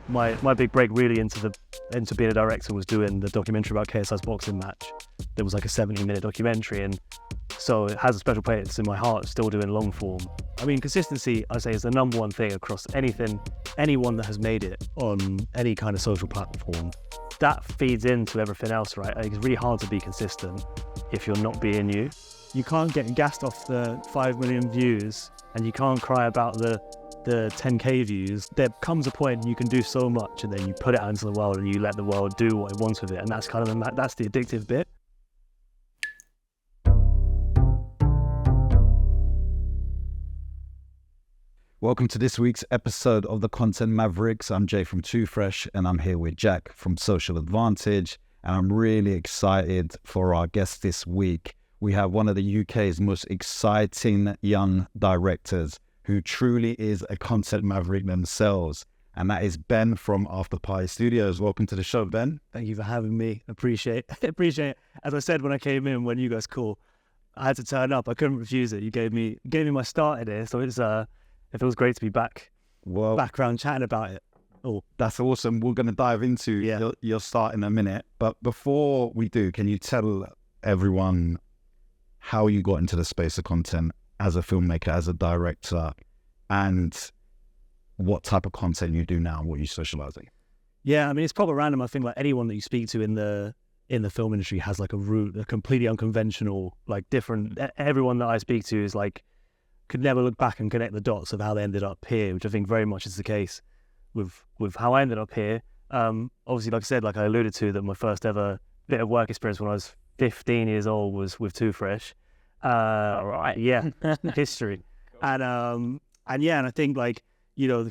my big break really into being a director was doing the documentary about KSI's boxing match. There was like a 70-minute documentary, and so it has a special place in my heart still doing long form. I mean, consistency, I say, is the number one thing across anyone that has made it on any kind of social platform. That feeds into everything else, right? It's really hard to be consistent if you're not being you. You can't get gassed off the 5 million views, and you can't cry about the 10k views. There comes a point you can do so much, and then you put it out into the world and you let the world do what it wants with it, and that's kind of that's the addictive bit. Welcome to this week's episode of the Content Mavericks. I'm Jay from Too Fresh, and I'm here with Jack from Social Advantage, and I'm really excited for our guest this week. We have one of the UK's most exciting young directors who truly is a content maverick themselves, and that is Ben from After Party Studios. Welcome to the show, Ben. Thank you for having me. Appreciate it. As I said when I came in, when you guys called, I had to turn up. I couldn't refuse it. You gave me my start in here, so it feels great to be back around chatting about it. Oh, that's awesome. We're going to dive into your start in a minute, but before we do, can you tell everyone how you got into the space of content as a filmmaker, as a director, and what type of content you do now, what you're socializing? Yeah, I mean, it's probably random. I think like anyone that you speak to in the film industry has like a route, a completely unconventional, like different. Everyone that I speak to is like, could never look back and connect the dots of how they ended up here, which I think very much is the case with how I ended up here. Obviously, like I said, like I alluded to, that my first ever bit of work experience when I was 15 years old was with Too Fresh. Right. Yeah, history. Cool. And I think like, you know,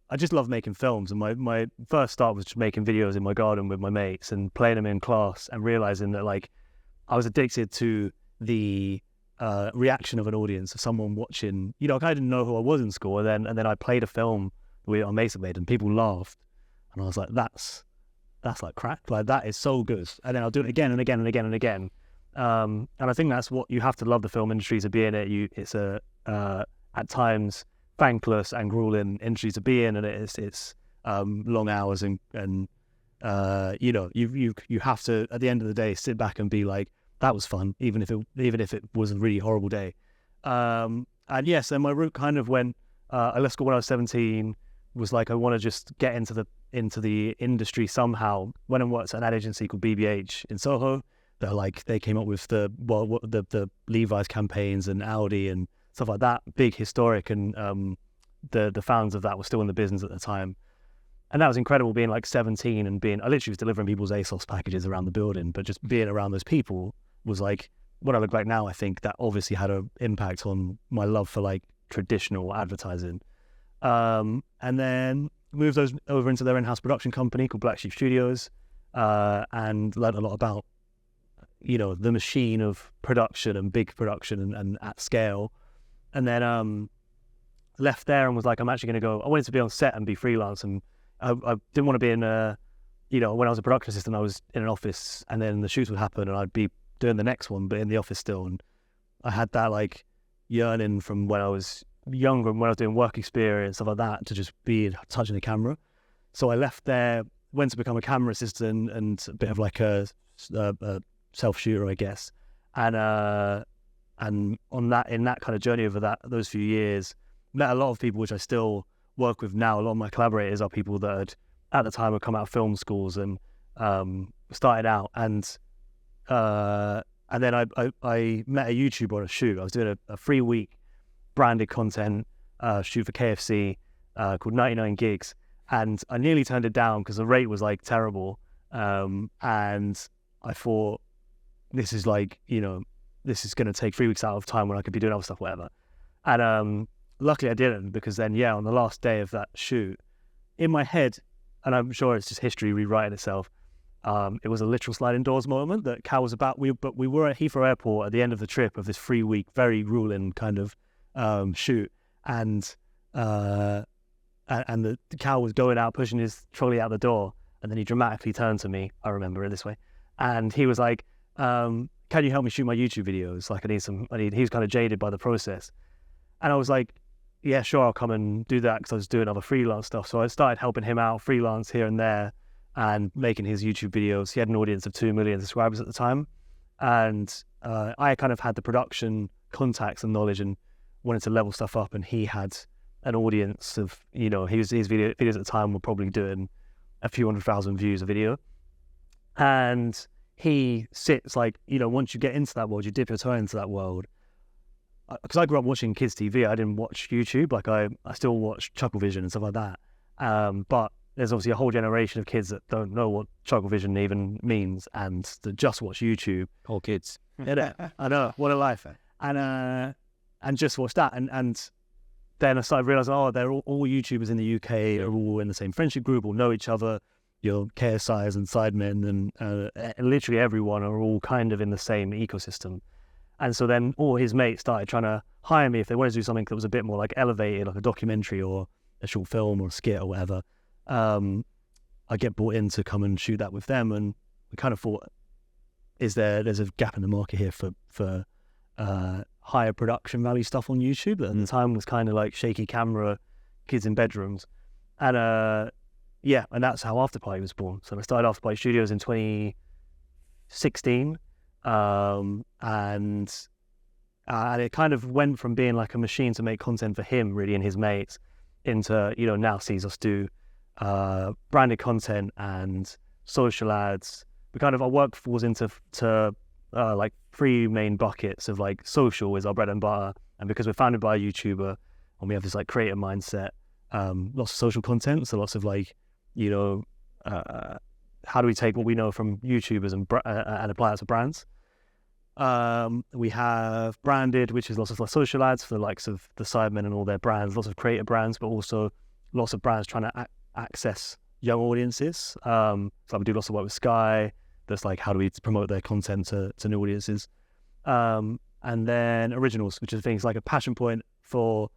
I just love making films, and my first start was just making videos in my garden with my mates and playing them in class, and realizing that like I was addicted to the reaction of an audience, of someone watching. You know, I didn't know who I was in school, and then I played a film our mates had made, and people laughed, and I was like, that's like crack, like that is so good. And then I'll do it again and again and again and again. And I think that's what you have to love the film industry to be in it. It's a at times thankless and grueling industry to be in, and it's long hours and you know, you have to at the end of the day sit back and be like, that was fun, even if it was a really horrible day. And yes, and my route kind of went. I left school when I was 17. Was like, I want to just get into the industry somehow. Went and worked at an ad agency called BBH in Soho. They came up with the Levi's campaigns and Audi and stuff like that, big historic, and the founders of that were still in the business at the time. And that was incredible, being like 17 and I literally was delivering people's ASOS packages around the building, but just being around those people was like, what I look like now, I think that obviously had an impact on my love for like traditional advertising. And then moved those over into their in-house production company called Black Sheep Studios, and learned a lot about, you know, the machine of production and big production and at scale. And then left there and was like, I'm actually going to go. I wanted to be on set and be freelance, and I didn't want to be in you know, when I was a production assistant, I was in an office, and then the shoots would happen and I'd be doing the next one, but in the office still. And I had that like yearning from when I was younger and when I was doing work experience, stuff like that, to just be touching the camera. So I left there, went to become a camera assistant and a bit of like a self-shooter, I guess. And in that kind of journey over those few years, met a lot of people which I still work with now. A lot of my collaborators are people that had, at the time, had come out of film schools and started out. And then I met a YouTuber on a shoot. I was doing a 3-week branded content shoot for KFC called 99 Gigs, and I nearly turned it down because the rate was like terrible, and I thought, this is like, you know, this is going to take 3 weeks out of time when I could be doing other stuff, whatever. And luckily I didn't, because then on the last day of that shoot, in my head, and I'm sure it's just history rewriting itself, it was a literal sliding doors moment that Cal was about. We were at Heathrow Airport at the end of the trip of this 3-week, very grueling kind of shoot, and the Cal was going out, pushing his trolley out the door, and then he dramatically turned to me. I remember it this way, and he was like, "Can you help me shoot my YouTube videos? Like, I need." He was kind of jaded by the process, and I was like, yeah, sure, I'll come and do that, because I was doing other freelance stuff. So I started helping him out freelance here and there and making his YouTube videos. He had an audience of 2 million subscribers at the time. And I kind of had the production contacts and knowledge and wanted to level stuff up. And he had an audience of, his videos at the time were probably doing a few 100,000 views a video. And he sits like, once you get into that world, you dip your toe into that world. Because I grew up watching kids' TV, I didn't watch YouTube. Like I still watch Chucklevision and stuff like that. But there's obviously a whole generation of kids that don't know what Chucklevision even means and that just watch YouTube. Whole kids. I know, what a life. And just watch that. And then I started realizing, they're all YouTubers in the UK are all in the same friendship group, all know each other. Your KSIs and Sidemen and literally everyone are all kind of in the same ecosystem. And so then all his mates started trying to hire me if they wanted to do something that was a bit more like elevated, like a documentary or a short film or a skit or whatever. I get brought in to come and shoot that with them. And we kind of thought, there's a gap in the market here for higher production value stuff on YouTube. That at the time was kind of like shaky camera, kids in bedrooms. And and that's how Afterparty was born. So I started Afterparty Studios in 2016. And it kind of went from being like a machine to make content for him really and his mates into, now sees us do branded content and social ads. Our work falls into like 3 main buckets of like social is our bread and butter. And because we're founded by a YouTuber and we have this like creator mindset, lots of social content. So lots of like, how do we take what we know from YouTubers and apply it to brands? We have branded, which is lots of like social ads for the likes of the Sidemen and all their brands, lots of creator brands, but also lots of brands trying to access young audiences. So we do lots of work with Sky. That's like, how do we promote their content to new audiences? And then originals, which is things like a passion point for,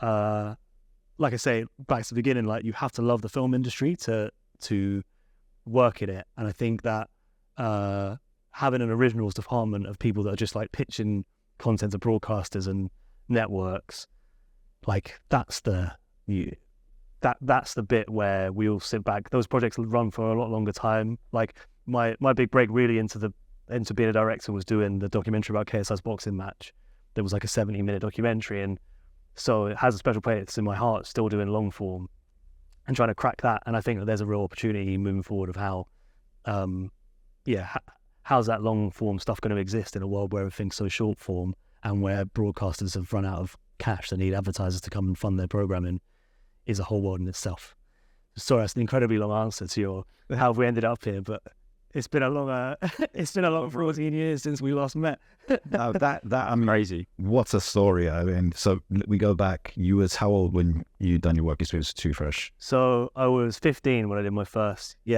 like I say, back to the beginning, like you have to love the film industry to work in it. And I think that having an originals department of people that are just like pitching content to broadcasters and networks, like that's the bit where we all sit back. Those projects run for a lot longer time. Like my big break really into being a director was doing the documentary about KSI's boxing match. There was like a 70-minute documentary, and so it has a special place in my heart still doing long form and trying to crack that. And I think that there's a real opportunity moving forward of how how's that long form stuff going to exist in a world where everything's so short form and where broadcasters have run out of cash, they need advertisers to come and fund their programming, is a whole world in itself. Sorry, that's an incredibly long answer to how we ended up here, but it's been a long 14 years since we last met. No, I mean, Crazy. What a story. I mean, so we go back, you was how old when you done your work experience with Too Fresh? So I was 15 when I did my first week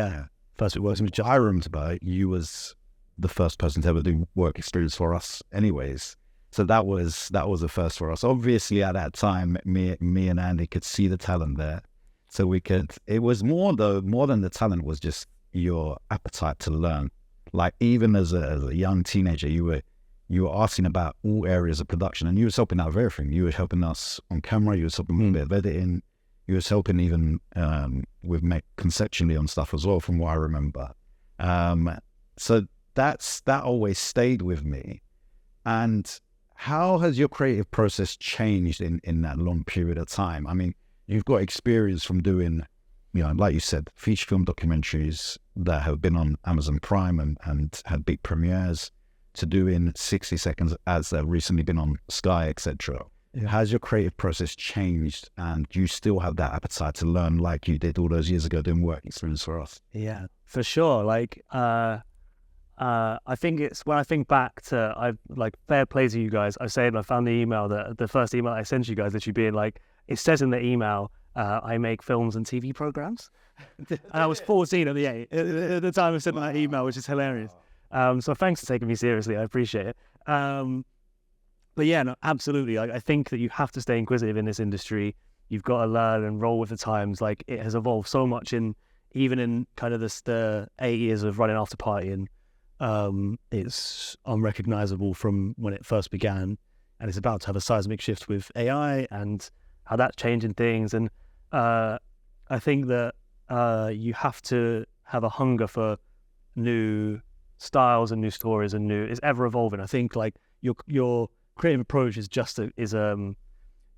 working with John. I remember you was the first person to ever do work experience for us anyways. So that was a first for us. Obviously at that time, me and Andy could see the talent there. So it was more than the talent, was just your appetite to learn. Like even as a young teenager, you were asking about all areas of production, and you was helping out with everything. You were helping us on camera, you was helping with a bit of editing, you was helping even with conceptually on stuff as well, from what I remember. So that always stayed with me. And how has your creative process changed in that long period of time? I mean, you've got experience from doing, like you said, feature film documentaries that have been on Amazon Prime and had big premieres, to doing 60 seconds ads that have recently been on Sky, etc. Yeah. Has your creative process changed, and do you still have that appetite to learn like you did all those years ago doing work experience for us? Yeah, for sure. Like, I think it's when I think back to, fair play to you guys. I found the email, the first email I sent you guys, literally being like, it says in the email, I make films and TV programs. And I was 14 at the time I sent that email, which is hilarious. So thanks for taking me seriously. I appreciate it. But yeah, no, absolutely. I think that you have to stay inquisitive in this industry. You've got to learn and roll with the times. Like, it has evolved so much even in kind of the 8 years of running Afterparty, and it's unrecognizable from when it first began. And it's about to have a seismic shift with AI and how that's changing things. And I think that you have to have a hunger for new styles and new stories and it's ever evolving. I think like your creative approach is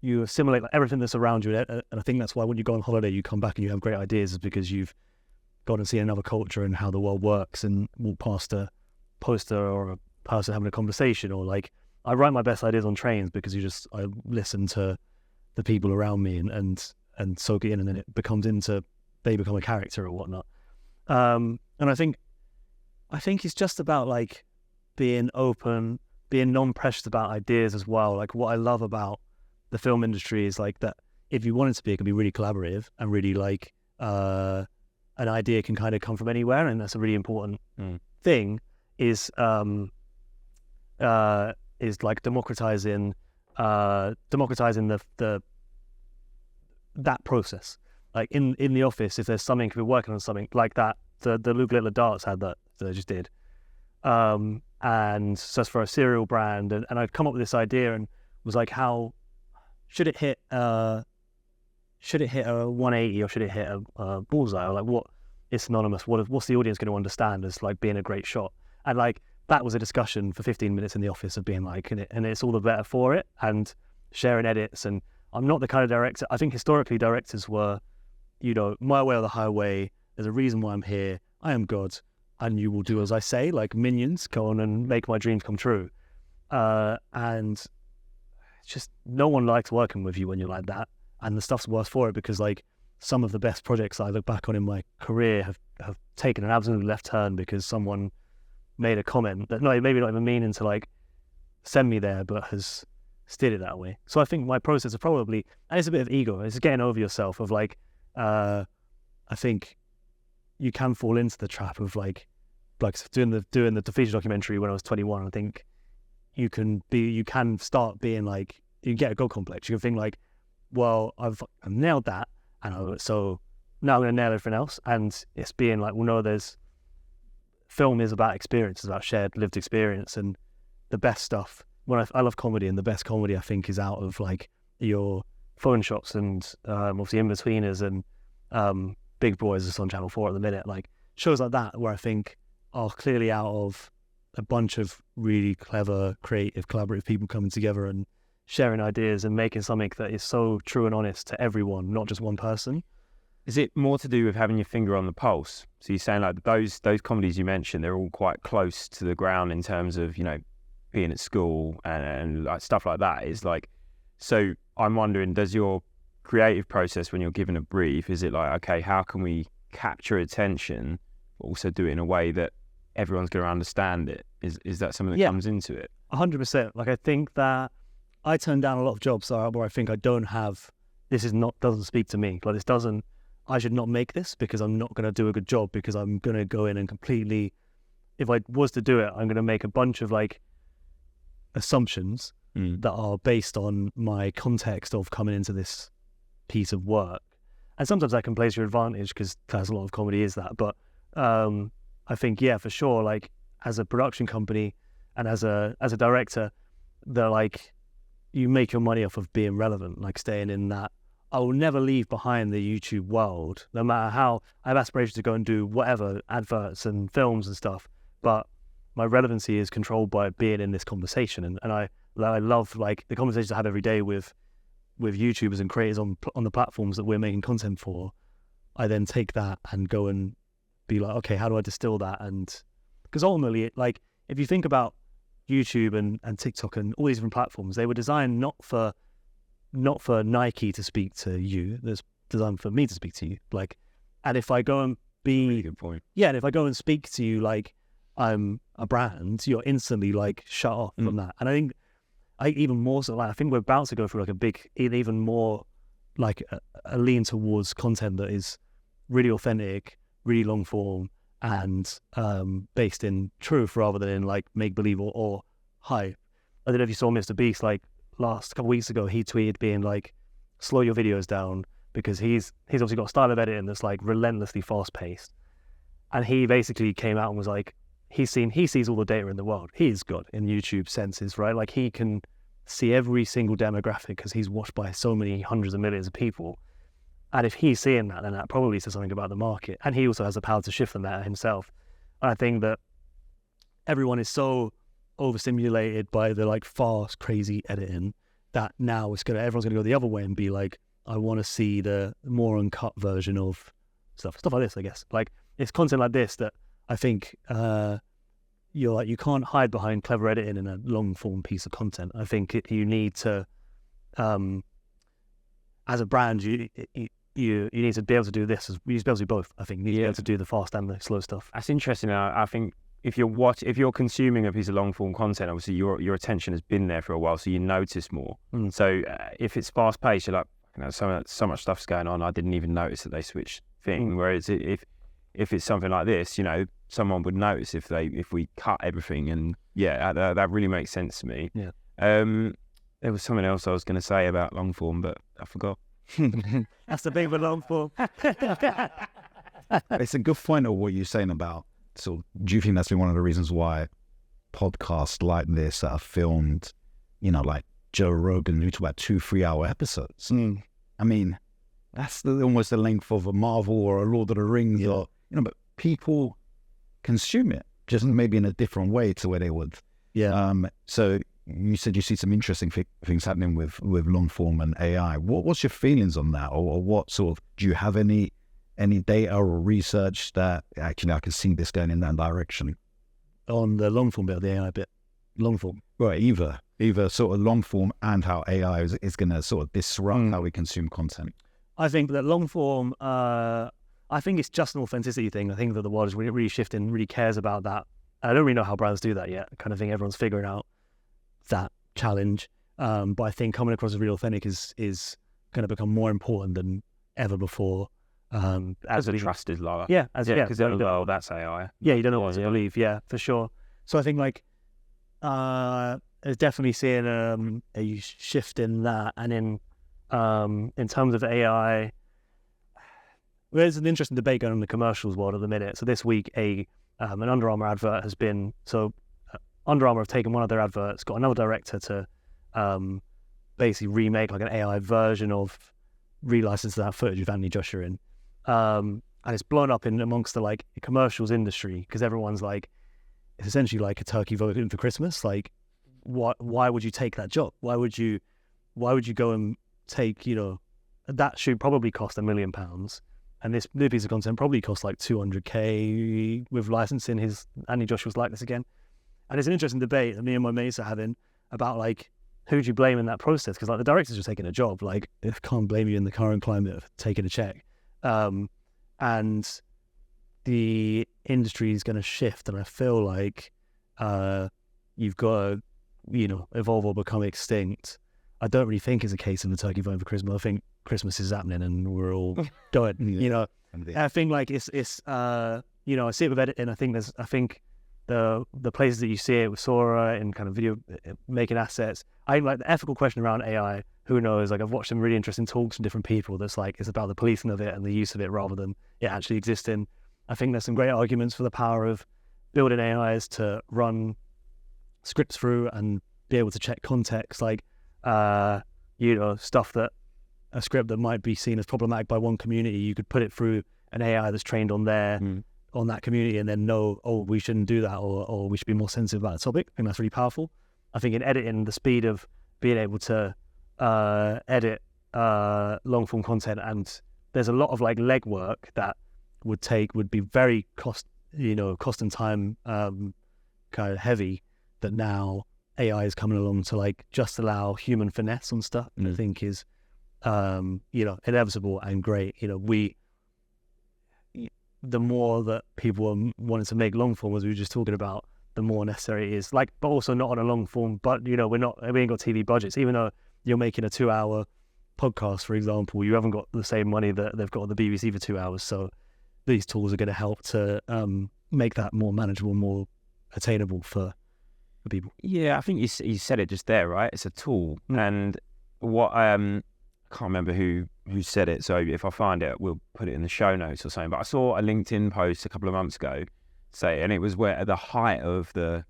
you assimilate like everything that's around you, and I think that's why when you go on holiday you come back and you have great ideas, is because you've gone and seen another culture and how the world works, and walk past a poster or a person having a conversation, or like I write my best ideas on trains because I listen to the people around me and soak it in, and then they become a character or whatnot. And I think it's just about like being open, being non-precious about ideas as well. Like what I love about the film industry is like that if you want it to be, it can be really collaborative and really like an idea can kind of come from anywhere, and that's a really important thing. Is like democratizing the that process. Like in the office, if there's something, if we're working on something like that, the Luke Littler darts had that I just did. And so it's for a cereal brand, and I'd come up with this idea and was like, how should it hit a 180 or should it hit a bullseye, or like what is synonymous? What's the audience going to understand as like being a great shot? And like that was a discussion for 15 minutes in the office of being like, and it's all the better for it, and sharing edits. And I'm not the kind of director. I think historically directors were, my way or the highway. There's a reason why I'm here. I am God, and you will do as I say, like minions, go on and make my dreams come true. And it's just no one likes working with you when you're like that. And the stuff's worse for it, because like some of the best projects I look back on in my career have taken an absolute left turn because someone made a comment that maybe not even meaning to like send me there, but has steered it that way. So I think my process is probably, and it's a bit of ego, it's getting over yourself of like, I think you can fall into the trap of like doing the Defeated documentary when I was 21. I think you can start being like, you get a God complex. You can think like, well, I've nailed that, and so now I'm going to nail everything else. And it's being like, well, no, film is about experience, it's about shared lived experience, and the best stuff. I love comedy, and the best comedy I think is out of like your phone shots and obviously In-Betweeners and Big Boys is on Channel 4 at the minute, like shows like that where I think are clearly out of a bunch of really clever, creative, collaborative people coming together and sharing ideas and making something that is so true and honest to everyone, not just one person. Is it more to do with having your finger on the pulse? So you're saying like those comedies you mentioned, they're all quite close to the ground in terms of, being at school and like stuff like that. Is like, so I'm wondering, does your creative process when you're given a brief, is it like, okay, how can we capture attention, but also do it in a way that everyone's going to understand it? Is that something that comes into it? 100%. Like I think that I turn down a lot of jobs where I think I don't have, doesn't speak to me. Like I should not make this because I'm not going to do a good job, because I'm going to go in and completely, if I was to do it, I'm going to make a bunch of like assumptions that are based on my context of coming into this piece of work. And sometimes that can play to your advantage because there's a lot of comedy is that. But I think, for sure, like as a production company and as a director, they're like, you make your money off of being relevant, like staying in that. I will never leave behind the YouTube world, no matter how I have aspirations to go and do whatever, adverts and films and stuff. But my relevancy is controlled by being in this conversation. And I love like the conversations I have every day with YouTubers and creators on the platforms that we're making content for. I then take that and go and be like, okay, how do I distill that? And because ultimately, like if you think about YouTube and TikTok and all these different platforms, they were designed not for Nike to speak to you. They're designed for me to speak to you. Like, and if I go and be, really good point. Yeah, and if I go and speak to you like I'm a brand, you're instantly like shut off from that. And I think even more so, like I think we're about to go through like a big, even more like a lean towards content that is really authentic, really long form, and based in truth rather than in like make believe or hype. I don't know if you saw Mr. Beast like last couple of weeks ago. He tweeted being like, slow your videos down, because he's obviously got a style of editing that's like relentlessly fast paced. And he basically came out and was like, he sees all the data in the world. He's got in YouTube senses, right? Like he can see every single demographic because he's watched by so many hundreds of millions of people. And if he's seeing that, then that probably says something about the market. And he also has the power to shift them that himself. And I think that everyone is so overstimulated by the like fast, crazy editing that now everyone's gonna go the other way and be like, I want to see the more uncut version of stuff like this, I guess. Like it's content like this that I think you can't hide behind clever editing in a long form piece of content. I think you need to, as a brand, you need to be able to do this. You need to be able to do both. I think you need to be able to do the fast and the slow stuff. That's interesting. I think if you're consuming a piece of long form content, obviously your attention has been there for a while, so you notice more. So if it's fast paced, you're like, so much stuff's going on, I didn't even notice that they switched thing. Whereas if it's something like this, someone would notice if we cut everything, and that really makes sense to me. Yeah. There was something else I was going to say about long form, but I forgot. That's the big one, long form. It's a good point of what you're saying about. So, do you think that's been one of the reasons why podcasts like this that are filmed, like Joe Rogan, who talk about 2-3 hour episodes? I mean, that's almost the length of a Marvel or a Lord of the Rings, or but people consume it just maybe in a different way to where they would. Yeah. So you said you see some interesting things happening with long form and AI. What's your feelings on that, or what sort of, do you have any data or research that actually I can see this going in that direction? On the long form bit or the AI bit? Long form. Right, either sort of long form and how AI is going to sort of disrupt how we consume content. I think that long form, I think it's just an authenticity thing. I think that the world is really shifting, really cares about that. And I don't really know how brands do that yet. I kind of think everyone's figuring out that challenge. But I think coming across as really authentic is going to become more important than ever before. As a trusted lower. Yeah. Because that's AI. Yeah, you don't know what to believe. Yeah, for sure. So I think like, there's definitely seeing a shift in that. And in terms of AI, there's an interesting debate going on in the commercials world at the minute. So this week, an Under Armour advert has been, Under Armour have taken one of their adverts, got another director to basically remake like an AI version of relicense that footage of Anthony Joshua in. And it's blown up in amongst the like commercials industry because everyone's like, it's essentially like a turkey voting for Christmas. Like, why would you take that job? Why would you go and take, that should probably cost £1 million. And this new piece of content probably costs like 200K with licensing his Anthony Joshua's likeness again. And it's an interesting debate that me and my mates are having about like, who do you blame in that process? Because like the director's just taking a job. Like, I can't blame you in the current climate of taking a check. And the industry is going to shift. And I feel like you've got to, evolve or become extinct. I don't really think it's a case of the turkey voting for Christmas. I think Christmas is happening and we're all doing, I think like it's I see it with editing. I think the places that you see it with Sora and kind of video making assets. I think like the ethical question around AI, who knows? Like I've watched some really interesting talks from different people that's like, it's about the policing of it and the use of it rather than it actually existing. I think there's some great arguments for the power of building AIs to run scripts through and be able to check context, like, stuff that a script that might be seen as problematic by one community, you could put it through an AI that's trained on on that community and then know, we shouldn't do that or we should be more sensitive about the topic. I think that's really powerful. I think in editing, the speed of being able to edit long form content, and there's a lot of like legwork that would be very cost and time kind of heavy, that now AI is coming along to like just allow human finesse on stuff, and I think is inevitable and great. The more that people are wanting to make long form, as we were just talking about, the more necessary it is. Like, but also not on a long form. But we ain't got TV budgets. Even though you're making a 2-hour podcast, for example, you haven't got the same money that they've got on the BBC for 2 hours. So these tools are going to help to make that more manageable, more attainable for people. Yeah, I think you said it just there, right? It's a tool, and what I can't remember who said it, so if I find it, we'll put it in the show notes or something. But I saw a LinkedIn post a couple of months ago and it was where at the height of the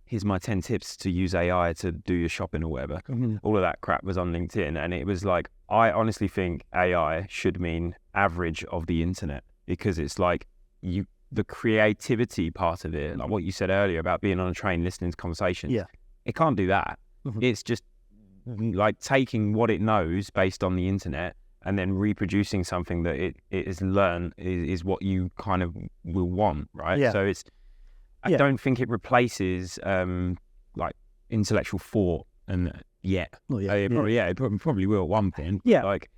here's my 10 tips to use AI to do your shopping or whatever. All of that crap was on LinkedIn. And it was like, I honestly think AI should mean average of the internet, because it's like the creativity part of it, like what you said earlier about being on a train, listening to conversations. Yeah. It can't do that. It's just like taking what it knows based on the internet and then reproducing something that it has learned is what you kind of will want, right? Yeah. So I don't think it replaces like intellectual thought and yet. Well, It probably will at one point. Yeah. Like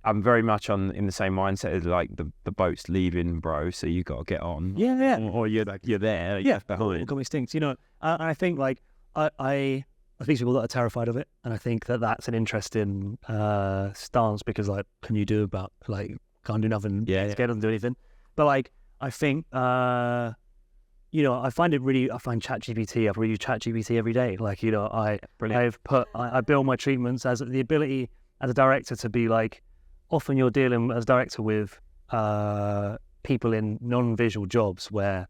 I'm very much in the same mindset as like the boat's leaving, bro. So you got to get on. Yeah. Or you're there. Yeah. Behind. Got extinct. You know, I think like I speak to people that are terrified of it, and I think that's an interesting stance, because like, can you do about like can't do nothing? Yeah. Scared doesn't do anything. But like, I think you know, I find ChatGPT. I've used ChatGPT every day. Like, you know, I build my treatments as the ability as a director to be like, often you're dealing as a director with people in non-visual jobs where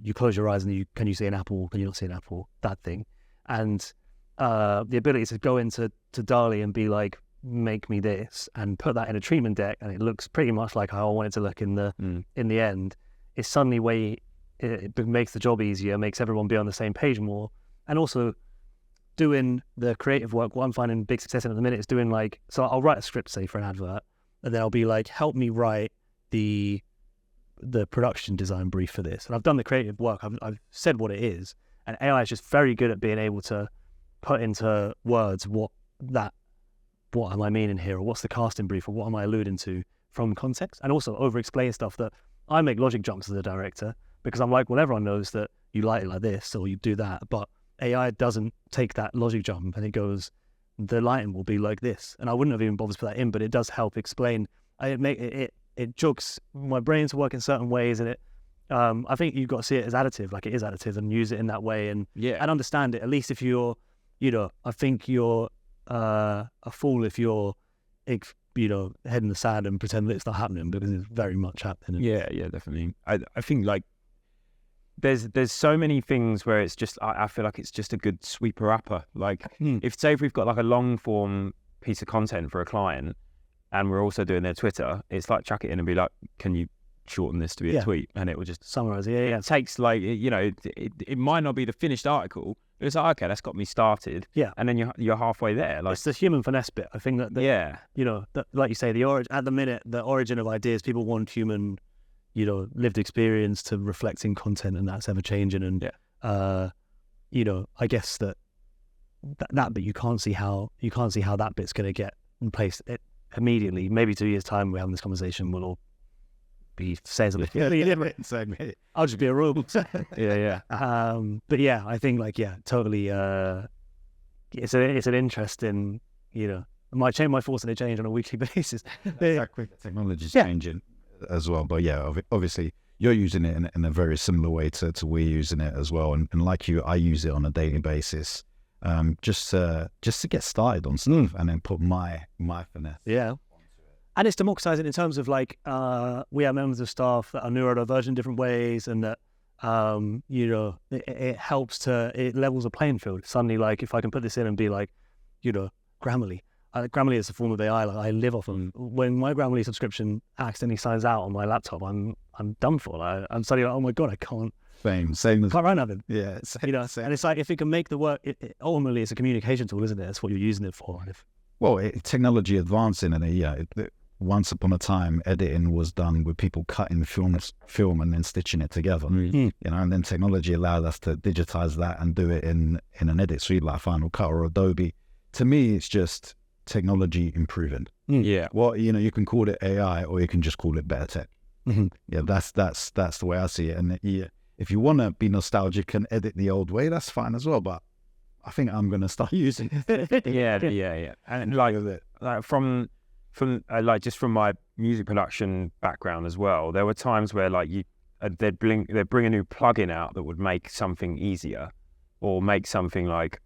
you close your eyes and can you see an apple? Can you not see an apple? That thing. And the ability to go into DALL-E and be like, make me this, and put that in a treatment deck, and it looks pretty much like how I want it to look in the end, is suddenly it makes the job easier, makes everyone be on the same page more. And also doing the creative work, what I'm finding big success in at the minute is doing like, so I'll write a script, say, for an advert, and then I'll be like, help me write the production design brief for this. And I've done the creative work, I've said what it is, and AI is just very good at being able to put into words what am I meaning here, or what's the casting brief, or what am I alluding to from context, and also over-explain stuff that I make logic jumps as a director, because I'm like, well, everyone knows that you light it like this, or you do that, but AI doesn't take that logic jump, and it goes, the lighting will be like this, and I wouldn't have even bothered to put that in, but it does help explain. It jogs my brain to work in certain ways, and I think you've got to see it as additive, like it is additive, and use it in that way, and understand it. At least if you're, you know, I think you're a fool if you're, you know, head in the sand and pretend that it's not happening, because it's very much happening. Yeah, definitely. I think like there's so many things where it's just, I feel like it's just a good sweeper upper. Like if we've got like a long form piece of content for a client and we're also doing their Twitter, it's like chuck it in and be like, can you shorten this to be a tweet? And it will just summarize. It takes like, you know, it might not be the finished article, but it's like, okay, that's got me started. Yeah. And then you're halfway there. Like, it's the human finesse bit. I think that you know, like you say, at the minute, the origin of ideas, people want human, you know, lived experience to reflect in content, and that's ever changing. And you know, I guess that bit you can't see how that bit's going to get in place immediately. Maybe 2 years time, we're having this conversation, we'll all be saying something. I'll just be a robot. But yeah, I think like totally. It's an interesting, you know, my thoughts and they change on a weekly basis. Exactly, technology's changing as well. But yeah, obviously you're using it in a very similar way to we're using it as well. And like you, I use it on a daily basis, just to get started on stuff, and then put my finesse. Yeah. And it's democratizing in terms of like, we have members of staff that are neurodivergent in different ways, and that, you know, it helps it levels a playing field. Suddenly, like, if I can put this in and be like, you know, Grammarly. Grammarly is a form of AI. Like, I live off of. When my Grammarly subscription accidentally signs out on my laptop, I'm done for. Like, I'm suddenly like, oh my God, I can't. Same. Can't run nothing. Yeah. You know, and it's like, if it can make the work, ultimately it's a communication tool, isn't it? That's what you're using it for. Technology advancing, and once upon a time, editing was done with people cutting film and then stitching it together. You know, and then technology allowed us to digitize that and do it in an edit suite like Final Cut or Adobe. To me, it's just technology improving. Well, you know, you can call it AI, or you can just call it better tech. Yeah, that's the way I see it. And if you want to be nostalgic and edit the old way, that's fine as well. But I think I'm going to start using it. Yeah. And like from just from my music production background as well, there were times where like they'd bring a new plugin out that would make something easier, or make something like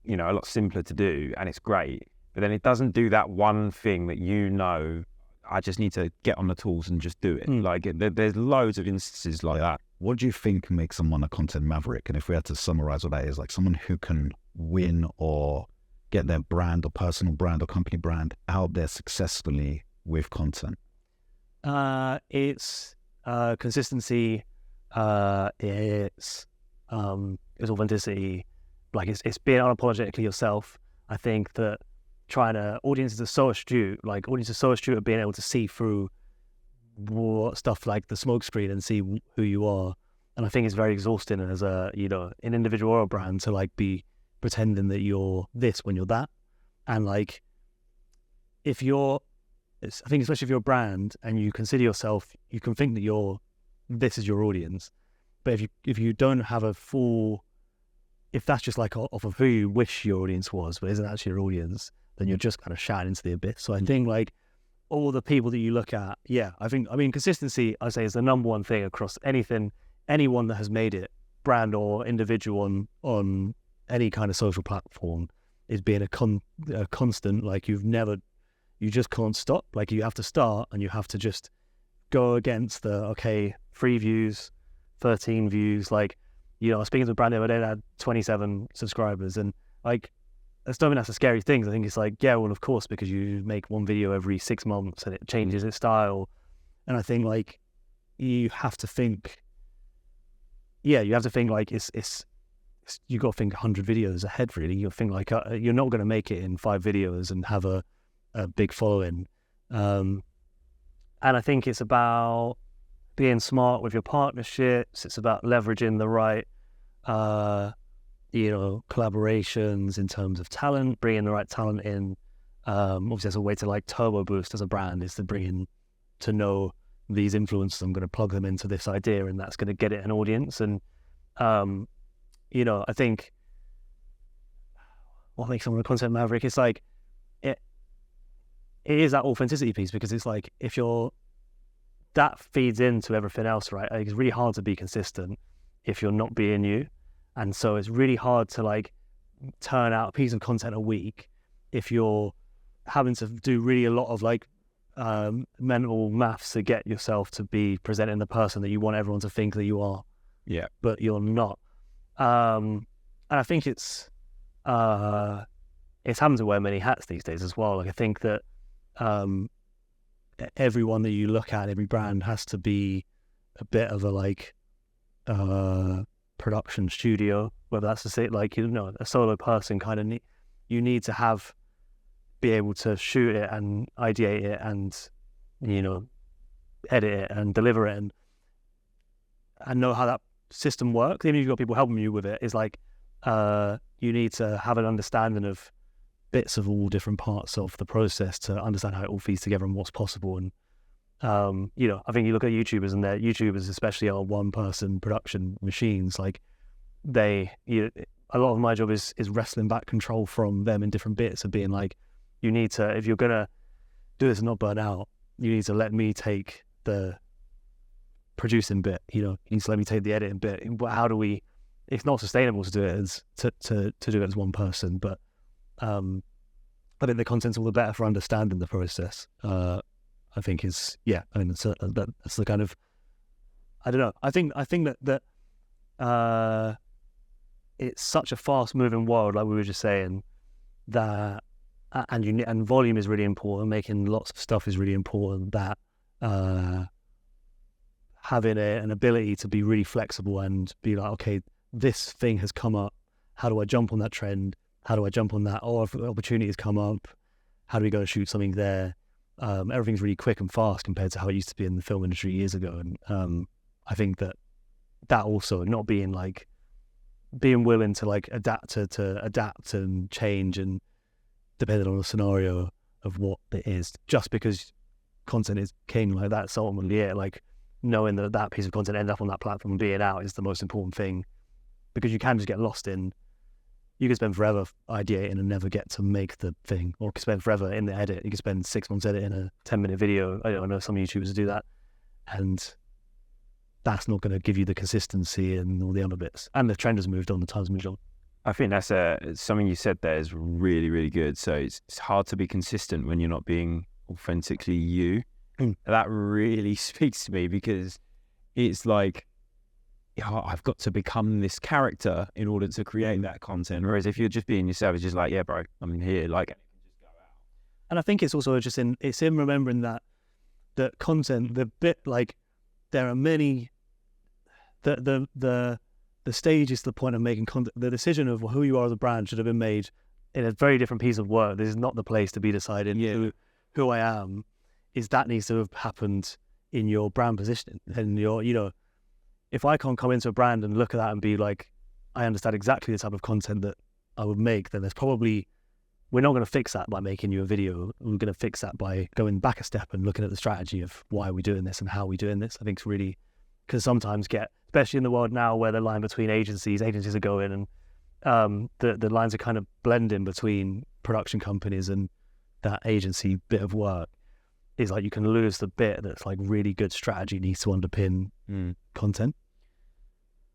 you know, a lot simpler to do, and it's great, but then it doesn't do that one thing that, you know, I just need to get on the tools and just do it. Like there's loads of instances like that. what do you think makes someone a content maverick? And if we had to summarize what that is, like someone who can win or get their brand or personal brand or company brand out there successfully with content? It's consistency. It's authenticity. Like it's being unapologetically yourself. I think that audiences are so astute. Like audiences are so astute at being able to see through what stuff like the smokescreen and see who you are. And I think it's very exhausting as an individual or a brand to like be pretending that you're this when you're that. And like, I think especially if you're a brand and you consider yourself, you can think that this is your audience. But if you don't have if that's just like off of who you wish your audience was, but isn't actually your audience, then you're just kind of shouting into the abyss. So I think like all the people that you look at, consistency, I say, is the number one thing across anyone that has made it, brand or individual on any kind of social platform, is being a constant. Like you just can't stop. Like you have to start and you have to just go against 3 views, 13 views. Like, I was speaking to a brand the other day that had 27 subscribers, and like, I don't think that's a scary thing. I think it's like, yeah, well, of course, because you make one video every 6 months and it changes its style. And I think like you have to think like it's you got to think 100 videos ahead, really. You think like you're not going to make it in 5 videos and have a big following. And I think it's about being smart with your partnerships. It's about leveraging the right, collaborations in terms of talent, bringing the right talent in. Obviously, there's a way to like turbo boost as a brand is to know these influencers. I'm going to plug them into this idea, and that's going to get it an audience. And I think what makes someone a content maverick is like it is that authenticity piece, because it's like that feeds into everything else, right? Like, it's really hard to be consistent if you're not being you. And so it's really hard to like turn out a piece of content a week if you're having to do really a lot of like mental maths to get yourself to be presenting the person that you want everyone to think that you are. Yeah. But you're not. And I think it's having to wear many hats these days as well. Like I think that everyone that you look at, every brand has to be a bit of a like production studio, whether that's to say like a solo person kind of you need to be able to shoot it and ideate it and edit it and deliver it and know how that system works. Even if you've got people helping you with it, is like you need to have an understanding of bits of all different parts of the process to understand how it all feeds together and what's possible. And I think you look at YouTubers, and their YouTubers especially are one-person production machines. Like a lot of my job is wrestling back control from them in different bits of being like, you need to, if you're gonna do this and not burn out, you need to let me take the producing bit. You need to let me take the editing bit. How do we? It's not sustainable to do it as to do it as one person. But I think the content's all the better for understanding the process. I think that's the kind of, I don't know. I think that it's such a fast moving world, like we were just saying, that and volume is really important. Making lots of stuff is really important. That having an ability to be really flexible and be like, okay, this thing has come up. How do I jump on that trend? How do I jump on that? Oh, if opportunity has come up, how do we go and shoot something there? Everything's really quick and fast compared to how it used to be in the film industry years ago. And I think that also not being willing to like adapt and change and depending on the scenario of what it is, just because content is king, like that's ultimately it. Like knowing that piece of content ends up on that platform and being out is the most important thing, because you can just get lost in, you can spend forever ideating and never get to make the thing, or can spend forever in the edit. You can spend 6 months editing a 10-minute video. I don't know, some YouTubers do that, and that's not going to give you the consistency and all the other bits. And the trend has moved on, the time's moved on. I think that's something you said there is really, really good. So it's hard to be consistent when you're not being authentically you. That really speaks to me, because it's like I've got to become this character in order to create that content. Whereas if you're just being yourself, it's just like, yeah, bro, I'm here. Like, And I think it's also just in remembering that content, the bit, like, there are many, the stage is the point of making content. The decision of who you are as a brand should have been made in a very different piece of work. This is not the place to be deciding who I am. That needs to have happened in your brand positioning. And if I can't come into a brand and look at that and be like, I understand exactly the type of content that I would make, then we're not going to fix that by making you a video. We're going to fix that by going back a step and looking at the strategy of why we're doing this and how we're doing this. I think it's really, because sometimes especially in the world now where the line between agencies are going, and the lines are kind of blending between production companies and that agency bit of work, is like you can lose the bit that's like really good strategy needs to underpin content.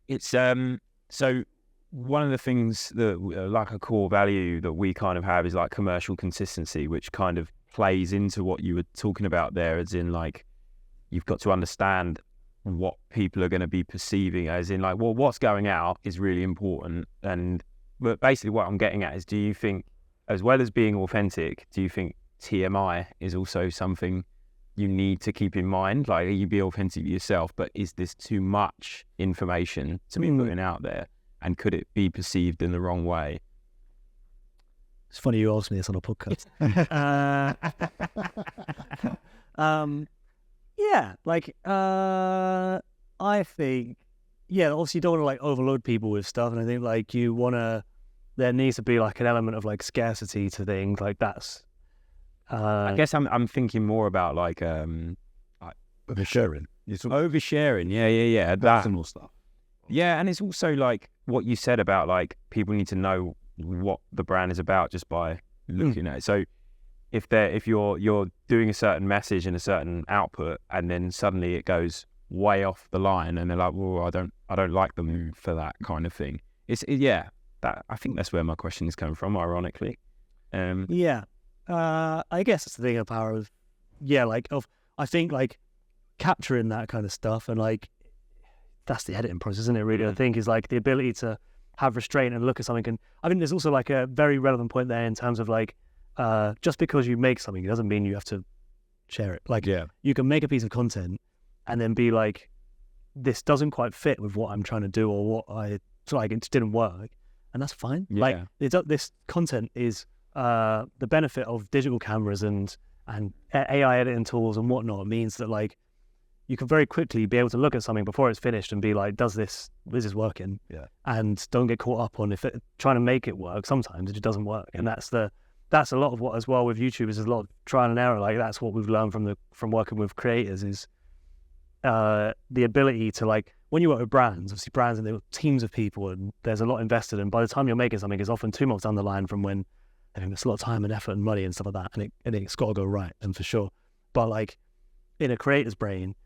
It's so one of the things that like a core value that we kind of have is like commercial consistency, which kind of plays into what you were talking about there, as in like you've got to understand what people are going to be perceiving, as in like, well, what's going out is really important. But basically what I'm getting at is, do you think, as well as being authentic, do you think TMI is also something you need to keep in mind? Like, you be authentic yourself, but is this too much information to be putting out there? And could it be perceived in the wrong way? It's funny you asked me this on a podcast. I think, obviously you don't want to like overload people with stuff, and I think like there needs to be like an element of like scarcity to things, like that's. I guess I'm thinking more about like oversharing. Oversharing, yeah. Personal stuff. Yeah, and it's also like what you said about like people need to know what the brand is about just by looking at it. So if you're doing a certain message and a certain output, and then suddenly it goes way off the line, and they're like, well, I don't like them for that kind of thing. That I think that's where my question is coming from, ironically. I guess it's the thing of power of I think like capturing that kind of stuff, and like that's the editing process, isn't it, really? I think is like the ability to have restraint and look at something. And I think there's also like a very relevant point there in terms of like just because you make something, it doesn't mean you have to share it. Like you can make a piece of content and then be like, this doesn't quite fit with what I'm trying to do, or it just didn't work, and that's fine. Like this content is the benefit of digital cameras and AI editing tools and whatnot means that like you can very quickly be able to look at something before it's finished and be like, is this working? Yeah. And don't get caught up on trying to make it work. Sometimes it just doesn't work. And that's a lot of what as well with YouTube is a lot of trial and error. Like that's what we've learned from working with creators is the ability to like, when you work with brands, obviously brands and they're teams of people and there's a lot invested, and by the time you're making something, it's often 2 months down the line from when I think there's a lot of time and effort and money and stuff like that, and it's got to go right, and for sure. But like in a creator's brain,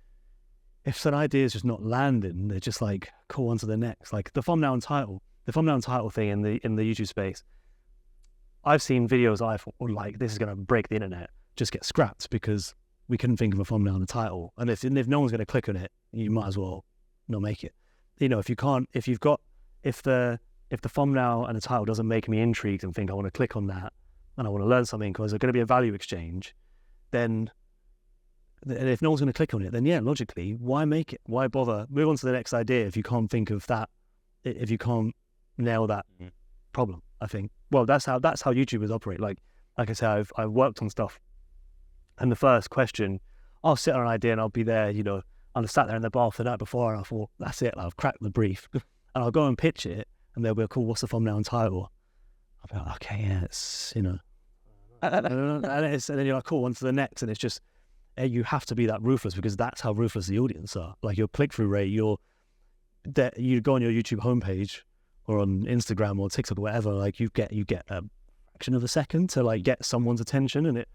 if an idea is just not landing, they're just like, cool, on to the next. Like the thumbnail and title thing in the YouTube space. I've seen videos I thought, like, this is going to break the internet, just get scrapped because we couldn't think of a thumbnail and a title. And if no one's going to click on it, you might as well not make it. If the thumbnail and the title doesn't make me intrigued and think I want to click on that and I want to learn something because there's going to be a value exchange, then. And if no one's going to click on it, then logically, why make it? Why bother? Move on to the next idea if you can't think of that, if you can't nail that problem. I think. Well, that's how YouTubers operate. Like I said, I've worked on stuff, and the first question, I'll sit on an idea and I'll be there. I'll sat there in the bath the night before, and I thought, that's it. I've cracked the brief, and I'll go and pitch it, and they'll be like, cool. What's the thumbnail and title? I'll be like, okay, it's and then you're like, cool, on to the next, and it's just. You have to be that ruthless because that's how ruthless the audience are. Like your click-through rate, you go on your YouTube homepage or on Instagram or TikTok or whatever, like you get a fraction of a second to like get someone's attention, and it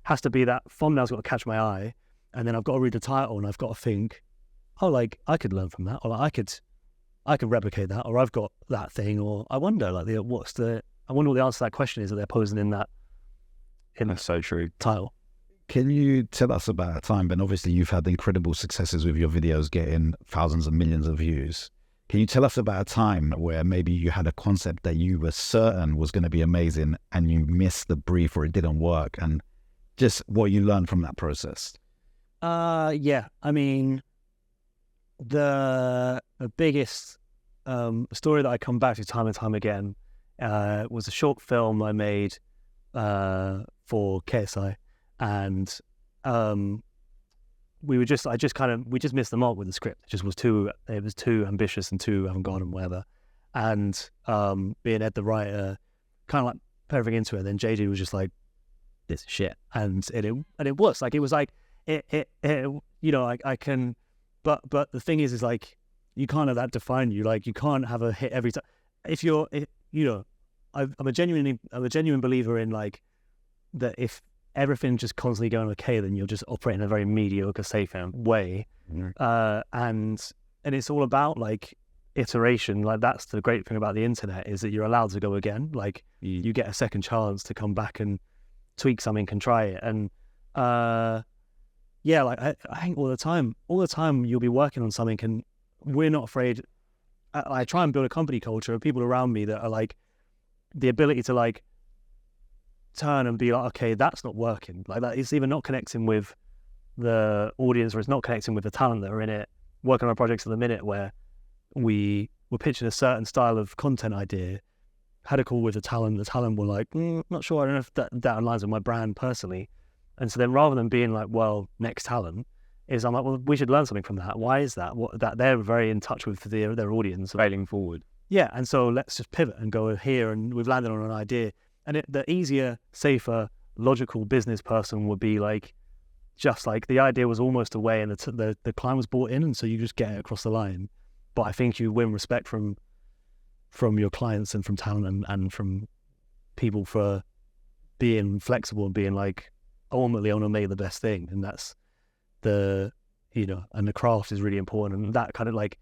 has to be that thumbnail's got to catch my eye, and then I've got to read the title and I've got to think, oh, like I could learn from that, or like, I could replicate that, or I've got that thing, or I wonder like I wonder what the answer to that question is that they're posing in that. That's so true. Title. Can you tell us about a time, Ben? Obviously, you've had incredible successes with your videos getting thousands and millions of views. Can you tell us about a time where maybe you had a concept that you were certain was going to be amazing and you missed the brief or it didn't work, and just what you learned from that process? Yeah. I mean, the biggest story that I come back to time and time again was a short film I made for KSI, and we just missed the mark with the script. It was too ambitious and too avant-garde and whatever. And being Ed the writer, kind of like put everything into it. And then JD was just like, "This is shit," and it was like, it was like it you know, I can, but the thing is like, you can't have that define you. Like, you can't have a hit every time. I'm a genuine believer in like that if everything's just constantly going okay, then you'll just operate in a very mediocre, safe way. And it's all about like iteration. Like, that's the great thing about the internet, is that you're allowed to go again. Like, you get a second chance to come back and tweak something and try it. And like I think all the time you'll be working on something, and we're not afraid. I try and build a company culture of people around me that are like, the ability to like turn and be like, okay, that's not working. Like, that it's either not connecting with the audience, or it's not connecting with the talent that are in it. Working on projects at the minute where we were pitching a certain style of content idea, had a call with the talent were like, not sure, I don't know if that aligns with my brand personally. And so then, rather than being like, well, next talent, is I'm like, well, we should learn something from that. Why is that? That they're very in touch with their audience. Failing forward. Yeah, and so let's just pivot and go here, and we've landed on an idea. And the easier, safer, logical business person would be like, just like the idea was almost away, and the client was bought in, and so you just get it across the line. But I think you win respect from your clients and from talent and from people for being flexible and being like, ultimately I want to make the best thing. And that's and the craft is really important. And that kind of like,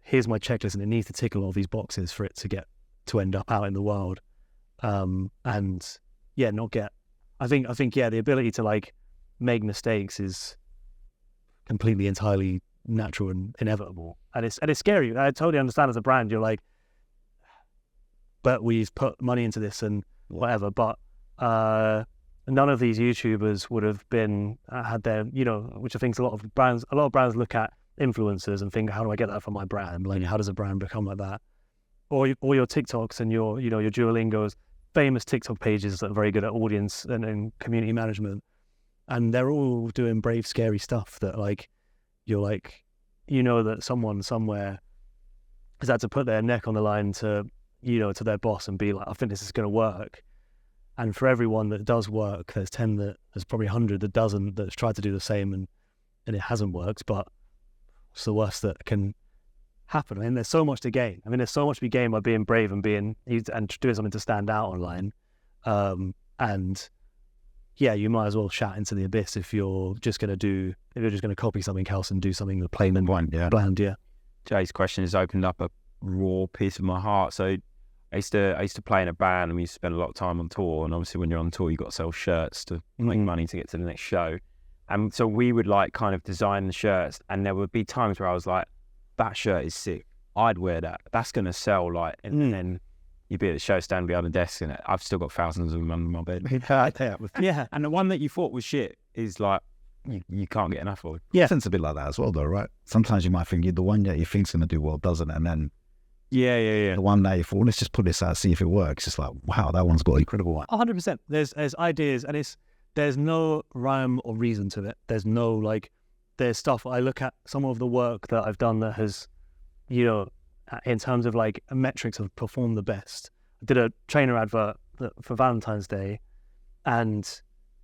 here's my checklist, and it needs to tick a lot of these boxes for it to end up out in the world. And yeah, I think the ability to like make mistakes is completely, entirely natural and inevitable. And it's scary. I totally understand, as a brand, you're like, but we've put money into this and whatever, but none of these YouTubers would have been had their, which I think a lot of brands look at influencers and think, how do I get that for my brand? Like, how does a brand become like that? Or your TikToks and your Duolingos, famous TikTok pages that are very good at audience and community management, and they're all doing brave, scary stuff that like, you're like, that someone somewhere has had to put their neck on the line to their boss and be like, I think this is going to work. And for everyone that does work, there's probably 100 that doesn't, that's tried to do the same and it hasn't worked. But it's the worst that can happen. I mean, there's so much to gain. I mean, there's so much to be gained by being brave and doing something to stand out online. And yeah, you might as well shout into the abyss if you're just going to copy something else and do something that's plain and bland. Yeah. Jay's question has opened up a raw piece of my heart. So I used to play in a band, and we used to spend a lot of time on tour. And obviously, when you're on tour, you've got to sell shirts to make money to get to the next show. And so we would like kind of design the shirts, and there would be times where I was like, that shirt is sick, I'd wear that, that's going to sell. Like, and then you'd be at the show, stand behind the desk, and I've still got thousands of them under my bed. Yeah. And the one that you thought was shit is like, you can't get enough of it. Yeah. It's a bit like that as well, though, right? Sometimes you might think the one that you think's going to do well doesn't, and then yeah, the one that you thought, let's just put this out, see if it works. It's like, wow, that one's got an incredible one. 100%. There's ideas, and there's no rhyme or reason to it. There's no like, there's stuff. I look at some of the work that I've done that has, in terms of like metrics, have performed the best. I did a trainer advert for Valentine's Day, and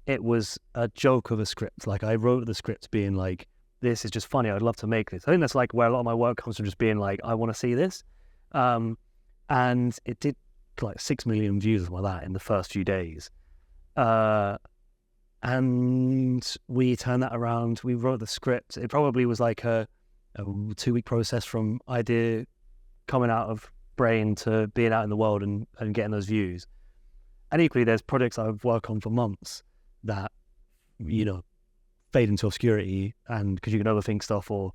it was a joke of a script. Like, I wrote the script being like, this is just funny, I'd love to make this. I think that's like where a lot of my work comes from, just being like, I want to see this. And it did like 6 million views or something like that in the first few days. And we turned that around. We wrote the script. It probably was like a 2-week process from idea coming out of brain to being out in the world and getting those views. And equally, there's projects I've worked on for months that fade into obscurity, and because you can overthink stuff, or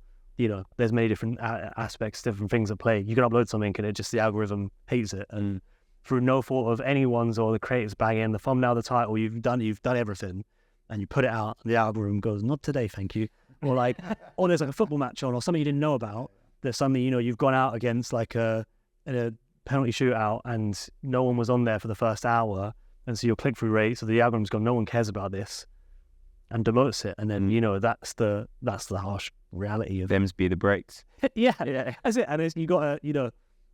there's many different aspects, different things at play. You can upload something and the algorithm hates it, and through no fault of anyone's or the creators banging the thumbnail, the title, you've done everything, and you put it out, and the algorithm goes, not today, thank you. Or or there's like a football match on, or something you didn't know about. There's something, you've gone out against in a penalty shootout, and no one was on there for the first hour, and so your click-through rate, so the algorithm's gone, no one cares about this, and demotes it, and then that's the harsh reality of them's be the breaks. yeah, that's it. And you gotta,